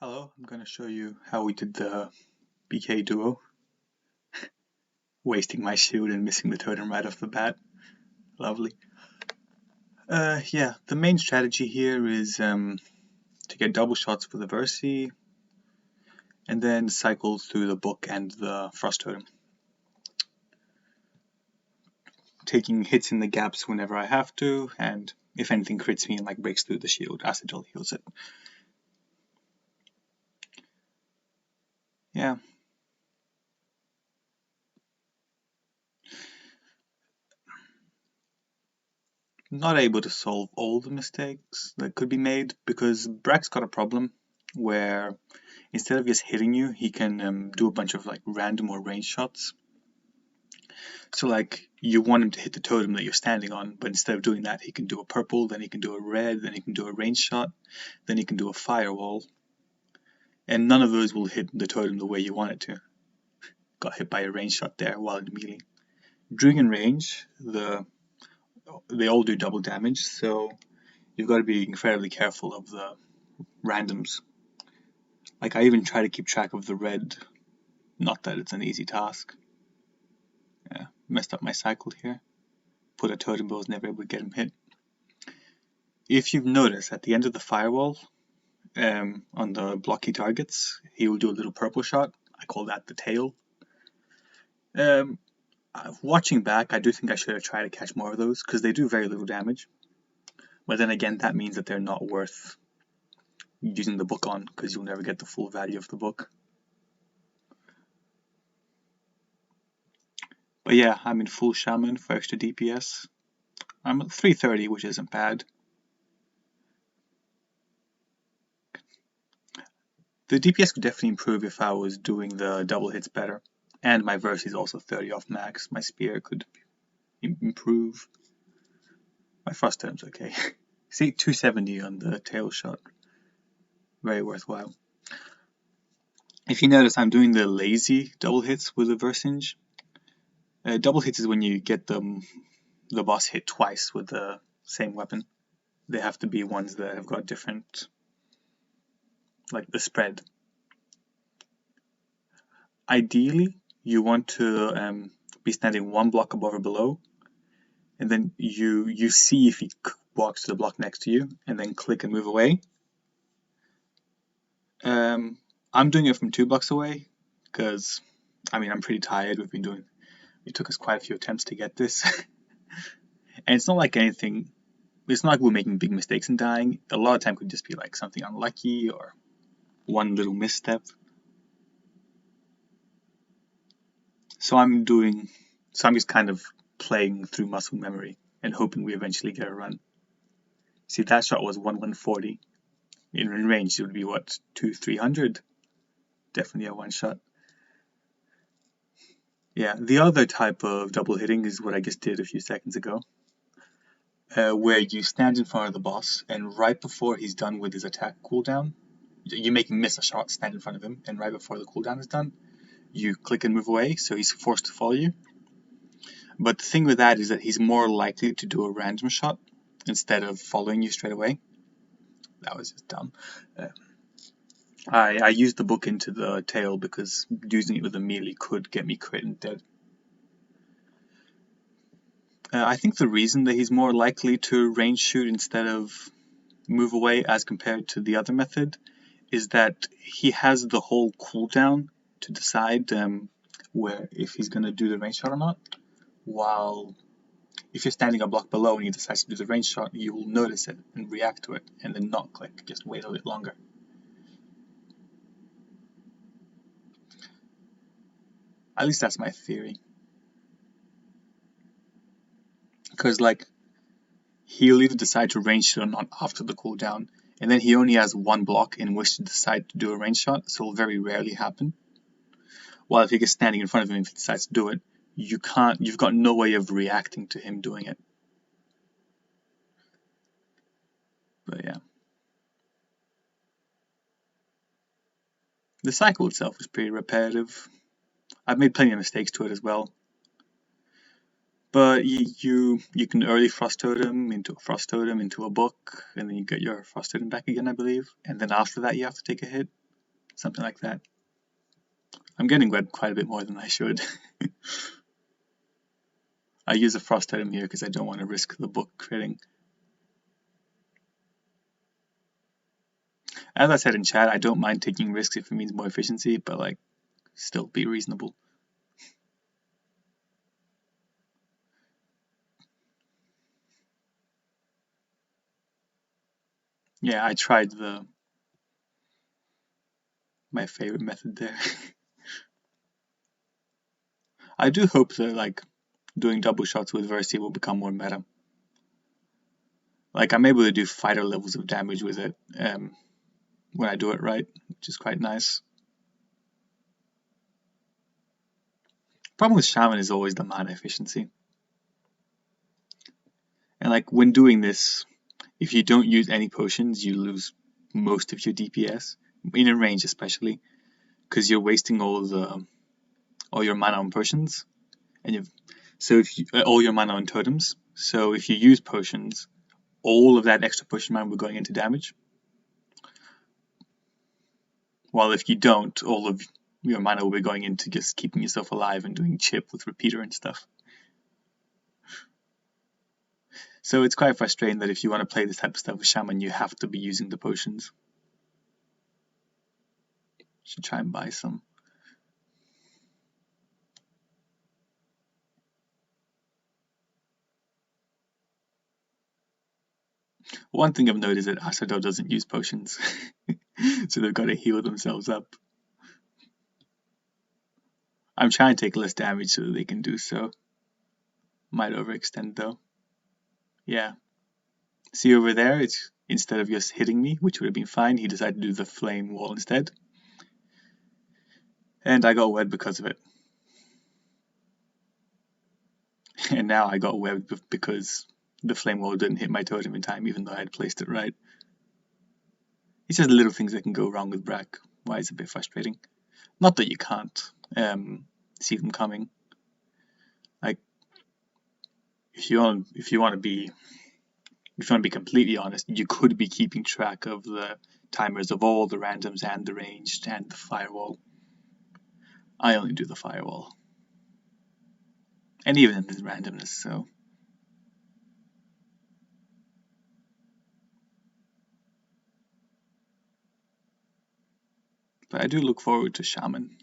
Hello, I'm going to show you how we did the BK duo, wasting my shield and missing the totem right off the bat. Lovely. Yeah, the main strategy here is to get double shots for the Versi, and then cycle through the book and the frost totem. Taking hits in the gaps whenever I have to, and if anything crits me and like breaks through the shield, Acid Gel heals it. Yeah. Not able to solve all the mistakes that could be made because Brak's got a problem where instead of just hitting you, he can do a bunch of like random or range shots. So like you want him to hit the totem that you're standing on, but instead of doing that, he can do a purple, then he can do a red, then he can do a range shot, then he can do a firewall, and none of those will hit the totem the way you want it to. Got hit by a range shot there while in melee. During in range, they all do double damage, so you've got to be incredibly careful of the randoms. Like I even try to keep track of the red, not that it's an easy task. Yeah, messed up my cycle here. Put a totem but was never able to get him hit. If you've noticed, at the end of the firewall, on the blocky targets, he will do a little purple shot. I call that the tail. Watching back, I do think I should have tried to catch more of those, because they do very little damage. But then again, that means that they're not worth using the book on, because you'll never get the full value of the book. But yeah, I'm in full Shaman for extra DPS. I'm at 330, which isn't bad. The DPS could definitely improve if I was doing the double hits better. And my verse is also 30 off max. My spear could improve. My frost totem's okay. See, 270 on the tail shot. Very worthwhile. If you notice, I'm doing the lazy double hits with the Versinge. Double hits is when you get the boss hit twice with the same weapon. They have to be ones that have got different, like the spread. Ideally, you want to be standing one block above or below, and then you see if he walks to the block next to you, and then click and move away. I'm doing it from 2 blocks away, because, I mean, I'm pretty tired. It took us quite a few attempts to get this. And it's not like we're making big mistakes and dying. A lot of time could just be like something unlucky or one little misstep. So I'm just kind of playing through muscle memory and hoping we eventually get a run. See, that shot was 140. In range, it would be what, 200-300? Definitely a one shot. Yeah, the other type of double hitting is what I just did a few seconds ago, where you stand in front of the boss, and right before he's done with his attack cooldown, you make him miss a shot, stand in front of him, and right before the cooldown is done, you click and move away, so he's forced to follow you. But the thing with that is that he's more likely to do a random shot instead of following you straight away. That was just dumb. I used the book into the tail because using it with a melee could get me crit and dead. I think the reason that he's more likely to range shoot instead of move away as compared to the other method is that he has the whole cooldown to decide where if he's going to do the range shot or not, while if you're standing a block below and he decides to do the range shot, you will notice it and react to it and then not click, just wait a bit longer. At least that's my theory. Because like, he'll either decide to range shot or not after the cooldown, and then he only has one block in which to decide to do a range shot, so it'll very rarely happen. While if he gets standing in front of him, if he decides to do it, you've got no way of reacting to him doing it. But yeah. The cycle itself is pretty repetitive. I've made plenty of mistakes to it as well. But you can early frost totem into a frost totem into a book, and then you get your frost totem back again, I believe. And then after that, you have to take a hit. something like that. I'm getting webbed quite a bit more than I should. I use a frost item here because I don't want to risk the book critting. As I said in chat, I don't mind taking risks if it means more efficiency, but like, still be reasonable. Yeah, I tried my favorite method there. I do hope that like doing double shots with Versi will become more meta. Like I'm able to do fighter levels of damage with it when I do it right, which is quite nice. Problem with Shaman is always the mana efficiency. And like when doing this, if you don't use any potions, you lose most of your DPS, in a range especially, because you're wasting all your mana on potions, and all your mana on totems. So if you use potions, all of that extra potion mana will be going into damage. While if you don't, all of your mana will be going into just keeping yourself alive and doing chip with repeater and stuff. So it's quite frustrating that if you want to play this type of stuff with Shaman, you have to be using the potions. Should try and buy some. One thing I've noticed is that Asado doesn't use potions, so they've got to heal themselves up. I'm trying to take less damage so that they can do so. Might overextend though. Yeah. See over there, it's instead of just hitting me, which would have been fine, he decided to do the flame wall instead. And I got webbed because of it. And now I got webbed because the flame wall didn't hit my totem in time, even though I had placed it right. It's just little things that can go wrong with Brak. Why it's a bit frustrating. Not that you can't see them coming. Like, if you want to be completely honest, you could be keeping track of the timers of all the randoms and the ranged and the firewall. I only do the firewall. And even in the randomness, so. But I do look forward to Shaman.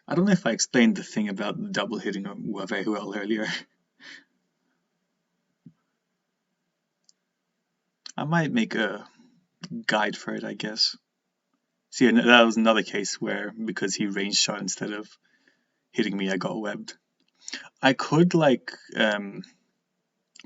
I don't know if I explained the thing about the double hitting very well earlier. I might make a guide for it, I guess. See, that was another case where, because he range shot instead of hitting me, I got webbed. I could, like,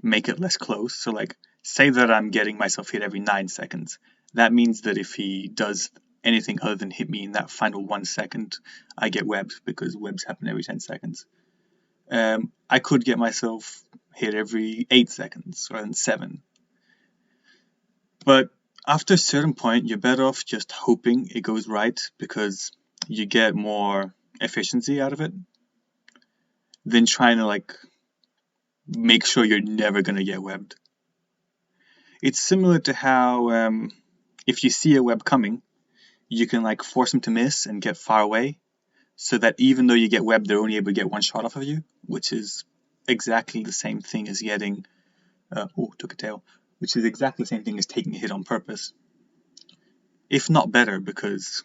make it less close. So, like, say that I'm getting myself hit every 9 seconds. That means that if he does anything other than hit me in that final 1 second, I get webbed, because webs happen every 10 seconds. I could get myself hit every 8 seconds rather than 7. But after a certain point, you're better off just hoping it goes right, because you get more efficiency out of it than trying to like make sure you're never going to get webbed. It's similar to how if you see a web coming, you can like force them to miss and get far away, so that even though you get webbed, they're only able to get one shot off of you, which is exactly the same thing as getting took a tail, which is exactly the same thing as taking a hit on purpose, if not better, because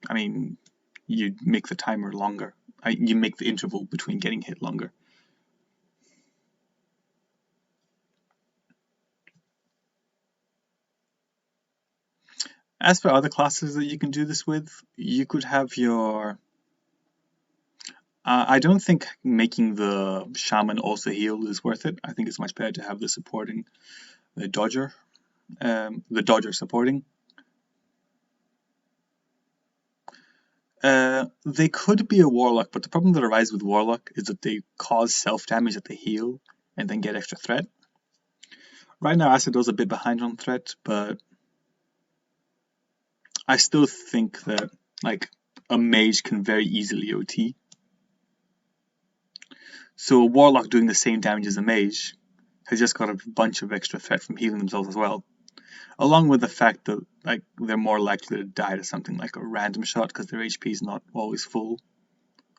I mean, you make the timer longer. You make the interval between getting hit longer. As for other classes that you can do this with, you could have your... I don't think making the Shaman also heal is worth it. I think it's much better to have the supporting, the Dodger supporting. They could be a Warlock, but the problem that arises with Warlock is that they cause self-damage that they heal and then get extra threat. Right now, Acido's a bit behind on threat, but I still think that like a mage can very easily OT. So a warlock doing the same damage as a mage has just got a bunch of extra threat from healing themselves as well. Along with the fact that like they're more likely to die to something like a random shot because their HP is not always full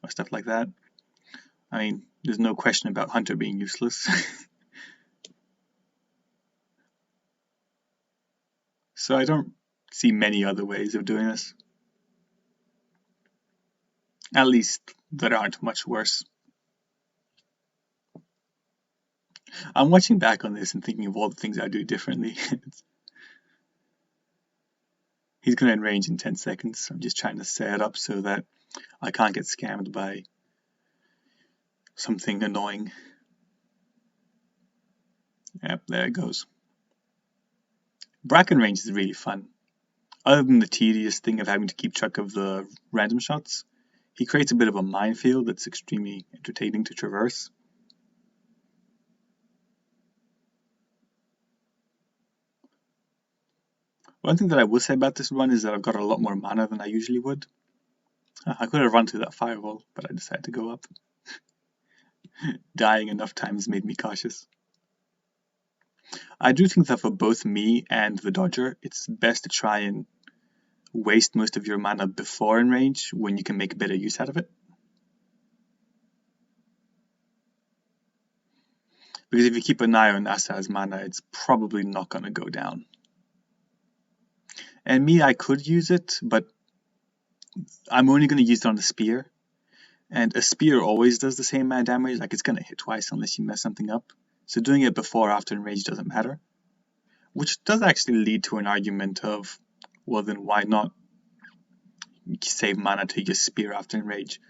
or stuff like that. I mean, there's no question about Hunter being useless. So I don't see many other ways of doing this. At least that aren't much worse. I'm watching back on this and thinking of all the things I do differently. He's going to enrange in 10 seconds. I'm just trying to set it up so that I can't get scammed by something annoying. Yep, there it goes. Bracken range is really fun. Other than the tedious thing of having to keep track of the random shots, he creates a bit of a minefield that's extremely entertaining to traverse. One thing that I will say about this run is that I've got a lot more mana than I usually would. I could have run through that firewall, but I decided to go up. Dying enough times made me cautious. I do think that for both me and the dodger, it's best to try and waste most of your mana before in range when you can make better use out of it. Because if you keep an eye on Asa's mana, it's probably not going to go down. And me, I could use it, but I'm only going to use it on the spear. And a spear always does the same amount of damage, like it's going to hit twice unless you mess something up. So doing it before or after in range doesn't matter. Which does actually lead to an argument of, well then why not save mana to just spear after in range?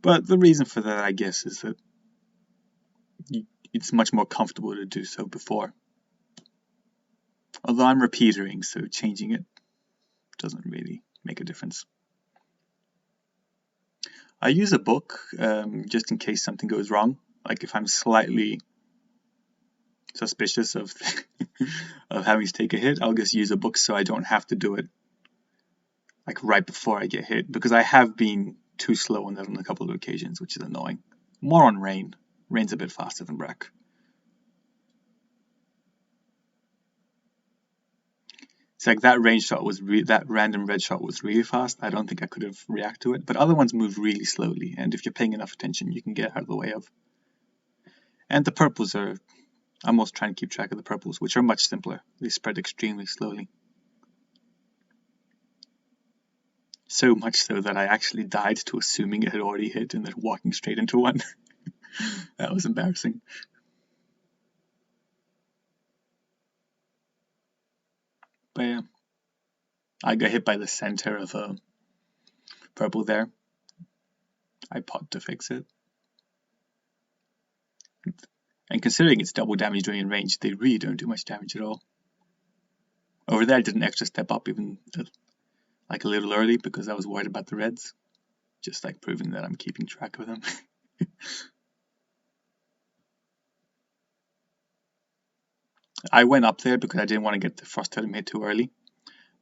But the reason for that, I guess, is that it's much more comfortable to do so before. Although I'm repeatering, so changing it doesn't really make a difference. I use a book just in case something goes wrong. Like if I'm slightly suspicious of of having to take a hit, I'll just use a book so I don't have to do it like right before I get hit, because I have been too slow on that on a couple of occasions, which is annoying. More on Rain. Rain's a bit faster than Brak. It's like that range shot was that random red shot was really fast. I don't think I could have reacted to it, but other ones move really slowly, and if you're paying enough attention, you can get out of the way of. And the purples are, I'm also trying to keep track of the purples, which are much simpler. They spread extremely slowly. So much so that I actually died to assuming it had already hit and then walking straight into one. That was embarrassing. But yeah, I got hit by the center of a purple there. I popped to fix it. And considering it's double damage doing in range, they really don't do much damage at all. Over there I did an extra step up even like a little early because I was worried about the reds. Just like proving that I'm keeping track of them. I went up there because I didn't want to get the frost totem hit too early.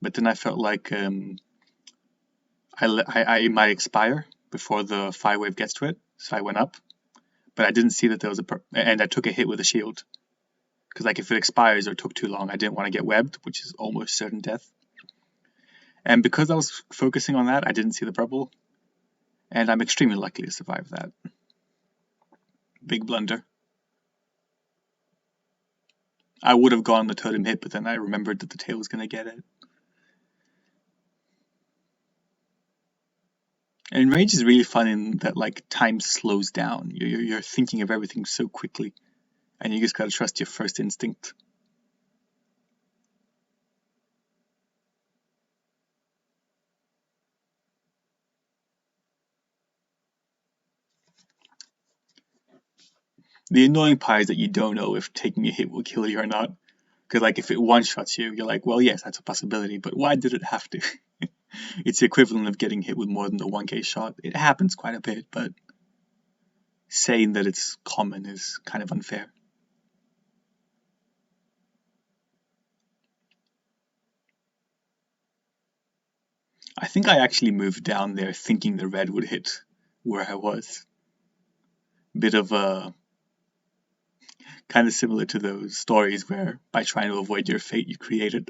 But then I felt like I might expire before the fire wave gets to it. So I went up. But I didn't see that there was and I took a hit with a shield. Because like if it expires or took too long, I didn't want to get webbed, which is almost certain death. And because I was focusing on that, I didn't see the purple. And I'm extremely lucky to survive that. Big blunder. I would have gone the totem hit, but then I remembered that the tail was going to get it. And range is really fun in that like time slows down. You're thinking of everything so quickly, and you just gotta trust your first instinct. The annoying part is that you don't know if taking a hit will kill you or not. Because like if it one-shots you, you're like, well, yes, that's a possibility, but why did it have to? It's the equivalent of getting hit with more than the 1k shot. It happens quite a bit, but saying that it's common is kind of unfair. I think I actually moved down there thinking the red would hit where I was. Bit of a kind of similar to those stories where by trying to avoid your fate you create it.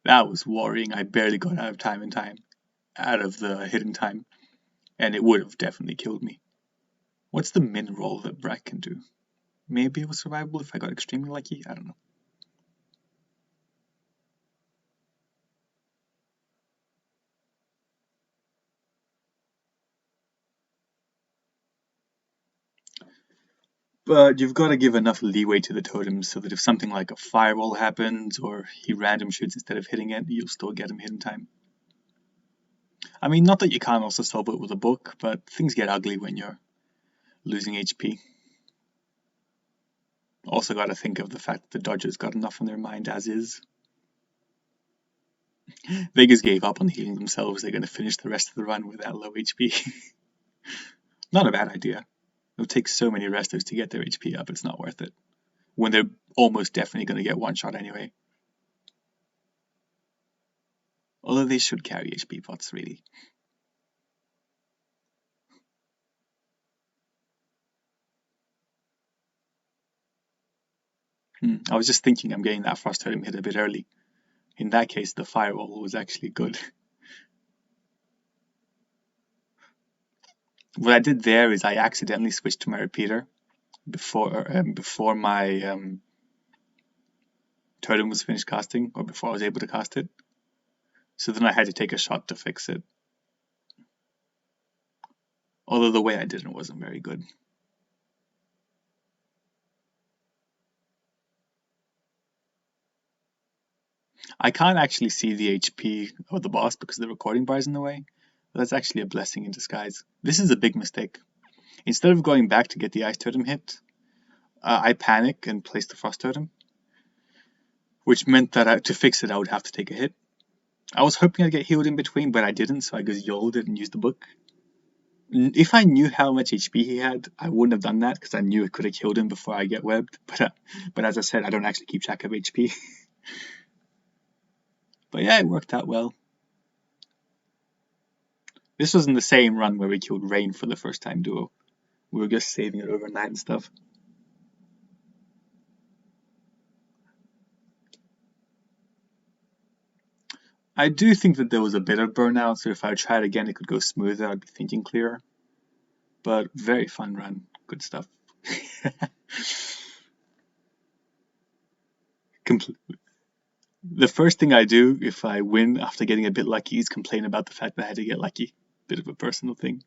That was worrying. I barely got out of out of the hidden time, and it would have definitely killed me. What's the min roll that Brak can do? Maybe it was survivable if I got extremely lucky? I don't know. But you've got to give enough leeway to the totems so that if something like a fireball happens or he random shoots instead of hitting it, you'll still get him hidden time. I mean, not that you can't also solve it with a book, but things get ugly when you're losing HP. Also got to think of the fact that the Dodgers got enough on their mind as is. Vegas gave up on healing themselves. They're going to finish the rest of the run with that low HP. Not a bad idea. It'll take so many wrestlers to get their HP up, it's not worth it. When they're almost definitely going to get one shot anyway. Although they should carry HP pots, really. I was just thinking I'm getting that Frost Totem hit a bit early. In that case, the Firewall was actually good. What I did there is I accidentally switched to my repeater before my totem was finished casting, or before I was able to cast it. So then I had to take a shot to fix it. Although the way I did it wasn't very good. I can't actually see the HP of the boss because the recording bar is in the way. That's actually a blessing in disguise. This is a big mistake. Instead of going back to get the ice totem hit, I panic and place the frost totem, which meant that to fix it I would have to take a hit. I was hoping I'd get healed in between, but I didn't, so I just yolled it and used the book. If I knew how much HP he had, I wouldn't have done that because I knew it could have killed him before I get webbed. But as I said, I don't actually keep track of HP. But yeah, it worked out well. This was in the same run where we killed Rain for the first time duo. We were just saving it overnight and stuff. I do think that there was a bit of burnout, so if I tried again it could go smoother, I'd be thinking clearer. But very fun run, good stuff. The first thing I do if I win after getting a bit lucky is complain about the fact that I had to get lucky. Bit of a personal thing.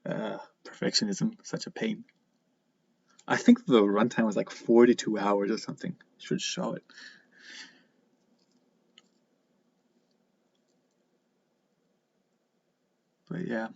Perfectionism, such a pain. I think the runtime was like 42 hours or something. Should show it. But yeah.